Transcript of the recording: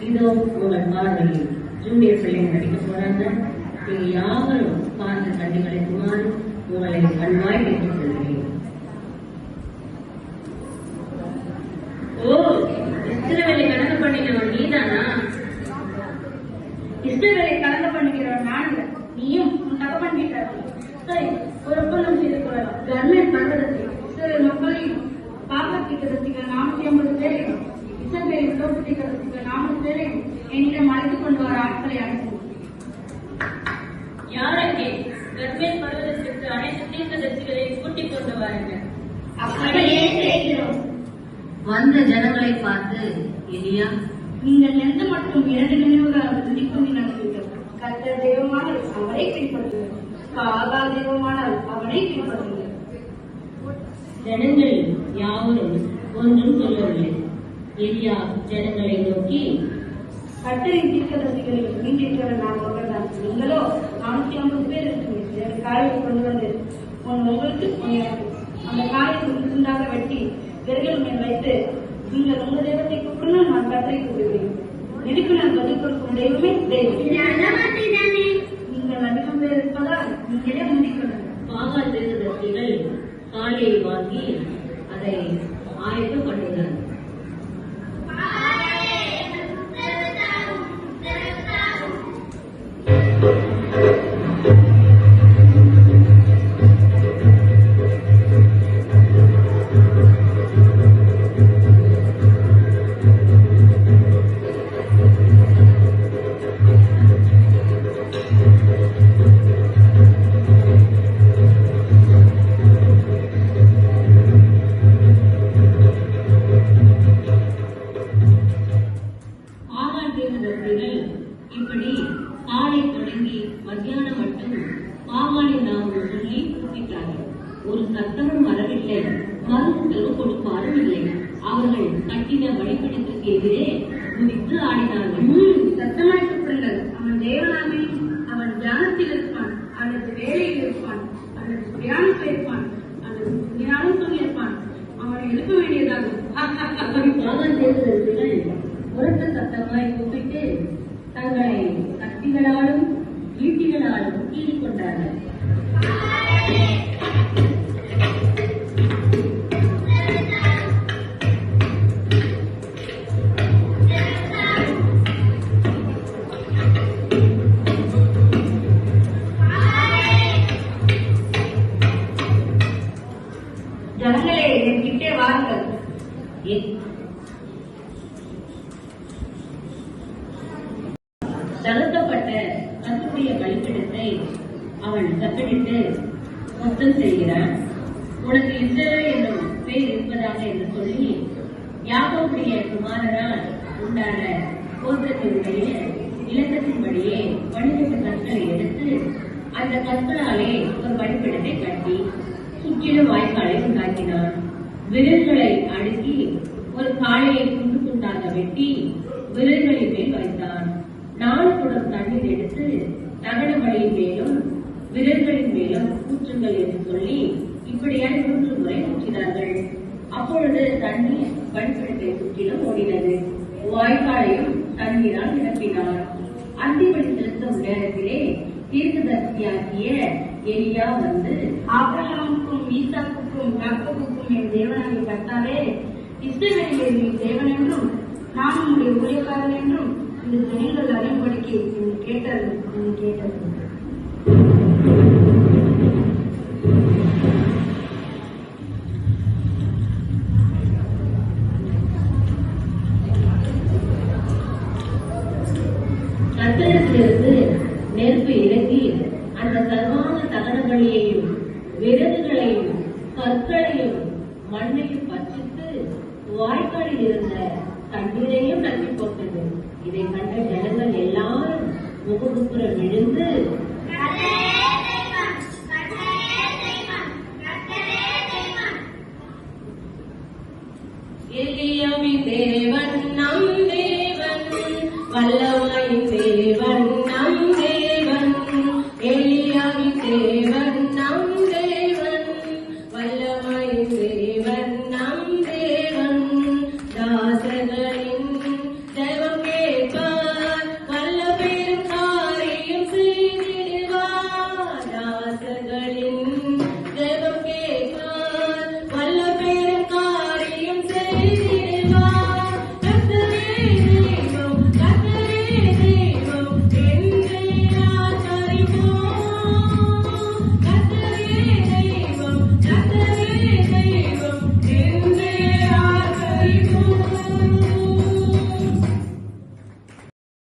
இதோ உங்கள் பார்வையில் ஜூனியர் பிள்ளைங்க நடிக்க போறாங்க. நீங்க யாவரும் பார்த்த கண்டிகளை குமார் உங்களை கண்வாய் வைத்துக் கொள்கிறேன். ஓ, இஸ்ரவேலை கணக்கு பண்ணிக்கிறவன் நீதானா? இஸ்ரவேலை கலந்து பண்ணுகிறவன் நான் இல்லை, நீயும் உன் தகப்பன் வீட்டார்கள். சரி, ஒரு ஒப்பந்தம் செய்து கொள்ளலாம். கர்மேல் பர்வதத்தில் இஸ்ரவேல் மக்களையும் பாகாத்திக்கிறதுக்கு 450 பேரையும் இஸ்ரவேலின் தோற்றத்திற்கு 4 பேரையும் என்னிடம் அழைத்துக் கொண்டு வர ஆட்களை அனுப்பும். யாரங்கே கர்மேல் பர்வதத்திற்கு அனைத்து தீர்க்கதரிசிகளை கூட்டிக் கொண்டு வாருங்கள். அப்படியே செய்கிறோம். வந்த ஜனங்களை பார்த்து எலியா, நீங்கள் எந்த மட்டும் 2 நினைவுகளாக துதிக்கொண்டு நடந்தீர்கள். கர்த்தர் தெய்வமானால் அவரை பின்பற்றுங்கள், பாகா தெய்வமானால் அவனை பின்பற்றுங்கள். ஜனங்கள் யாவரும் ஒன்றும் சொல்லவில்லை. எலியா ஜனங்களை நோக்கி, கர்த்தரின் தீர்க்கதரிசிகளில் மீண்டிருக்கிறவர் நான் ஒருவர்தான். நீங்களோ 450 பேர் இருக்கிறீர்கள். 2 காலையை கொண்டு வந்து ஒன்று உங்களுக்கு ஒன்று எனக்கு. அந்த காலை துண்டாக வெட்டி விறகுகள் மேல் வைத்து, நீங்கள் உங்கள் தெய்வத்தை கூப்பிடணும், நான் கர்த்தரை கூப்பிடுகிறேன். நெருப்பினர் பதில் கொடுக்கும் தெய்வமே தெய்வம். நீங்கள் அதிகம் பேர் இருப்பதால் நீங்களே முந்திக்கொள்ளுங்கள். பாகா தீர்க்கதரிசிகள் காளையை வாங்கி அதை ஆயத்தம் பண்ணினர். இப்படி காலை தொடங்கி மத்தியானம் மட்டும் பாகாலின் நாமம் சொல்லி கூப்பிட்டார்கள். ஒரு சத்தமும் வரவில்லை, மருந்து கொடுப்பாரும் இல்லை. அவர்கள் கட்டின வழிபடத்திற்கு எதிரே குதித்து ஆடினார்கள். சத்தமாய் கூப்பிடுங்கள். அவன் தேவனாமே, அவன் தியானத்தில் இருப்பான், அல்லது வேலையில் இருப்பான், அல்லது பிரயாணத்தில் இருப்பான், அல்லது தியானம் தூங்கியிருப்பான். அவனை எழுப்ப வேண்டியதாகும். பாகால் தீர்க்கதரிசிகள் உரத்த சத்தமாய் கூப்பிட்டு தங்களை கத்திகளாலும் ஈட்டிகளாலும் கீறிக் கொண்டார்கள். ஜனங்களே, என் கிட்டே வாருங்கள். தகர்க்கப்பட்ட கத்துடைய பலிபீடத்தை அவன் கத்தடித்து மொத்தம் செய்கிறான். உனக்கு இஸ்ரவேல் என்னும் பேர் இருப்பதாக என்று சொல்லி யாக்கோபுடைய குமாரனால் உண்டான கோத்திரத்தினுடைய இலக்கத்தின்படியே 12 கற்களை எடுத்து அந்த கற்களாலே ஒரு பலிபீடத்தை கட்டி சுற்றிலும் வாய்க்காலை உண்டாக்கினான். விரல்களை அடுக்கி ஒரு காளையை துண்டு துண்டாக வெட்டி விரல்களின் மேல் வைத்தான். 4 குடம் தண்ணீர் எடுத்து தகன பலியின் மேலும் விரல்களின் மேலும் ஊற்றுங்கள் என்று சொல்லி இப்படியாய் 3 முறை ஊற்றினார்கள். அப்பொழுது தண்ணீர் பலிபீடத்தை சுற்றிலும் ஓடினது. வாய்க்காலையும் தண்ணீரால் நிரப்பினார். அந்திபலி செலுத்தும் நேரத்திலே தீர்க்கதரிசியாகிய எலியா வந்து, ஆபிரகாமுக்கும் ஈசாக்குக்கும் யாக்கோபுக்கும் என் தேவனாகிய கர்த்தாவே, இஸ்ரவேலில் என் தேவன் என்றும் நான் உங்களுடைய ஊழியக்காரன் என்றும் இந்த ஜனங்கள் அறியும்படிக்கு என்னை கேட்டது. கர்த்தரிடத்திலிருந்து நெருப்பு இறங்கி அந்த சர்வாங்க தகன பலியையும் விறகுகளையும் கற்களையும் மண்ணையும் பற்றித்து வாய்க்காலில் இருந்த தண்ணீரையும் நம்பி போட்டது. இதை கண்ட ஜனங்கள் எல்லாரும் முகமுப்புற விழுந்து, எலியாவின் தேவன் நம் தேவன், வல்லமையின் தேவன் நம் தேவன், எலியாவின் தேவன் நம் தேவன், வல்லமையின் தேவன் நம் தேவன், தாசர்களின்